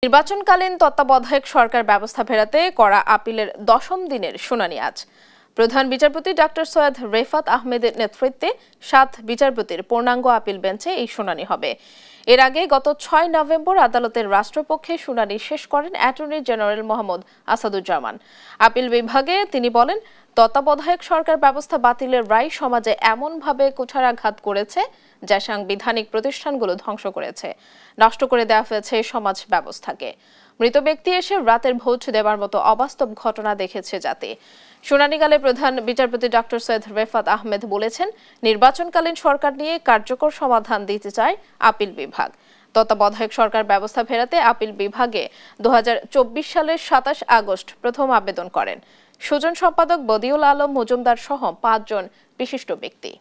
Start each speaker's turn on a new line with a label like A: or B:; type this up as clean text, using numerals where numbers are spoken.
A: নির্বাচনকালীন তত্ত্বাবধায়ক সরকার ব্যবস্থা ফেরাতে করা আপিলের 10ম দিনের শুনানি আজ। প্রধান বিচারপতি ডক্টর সৈয়দ রেফাত আহমেদের নেতৃত্বে 7 বিচারপতির পূর্ণাঙ্গ আপিল বেঞ্চে এই শুনানি হবে। এর আগে গত 6 নভেম্বর আদালতের রাষ্ট্রপক্ষে শুনানি শেষ করেন attorney general Mohammad Asaduzzaman. Appeal বিভাগে তিনি বলেন, তত্ত্বাবধায়ক সরকার ব্যবস্থা বাতিলের রায় সমাজে এমনভাবে কুঠারাঘাত করেছে যা সাংবিধানিক প্রতিষ্ঠানগুলো ধ্বংস করেছে, নষ্ট করে দেওয়া হয়েছে সমাজ ব্যবস্থাকে। মৃত ব্যক্তি এসে রাতের ভোট দেওয়ার মতো অবাস্তব ঘটনা দেখেছে জাতি। শুনানিকালে প্রধান বিচারপতি ডক্টর সৈয়দ রেফাত আহমেদ বলেছেন, নির্বাচনকালীন সরকার নিয়ে কার্যকর সমাধান দিতে চায় আপিল বিভাগ। তত্ত্বাবধায়ক সরকার ব্যবস্থা ফেরাতে আপিল বিভাগে 2024 সালের 27 আগস্ট প্রথম আবেদন করেন সুজন সম্পাদক বদিউল আলম মজুমদার সহ 5 জন বিশিষ্ট ব্যক্তি।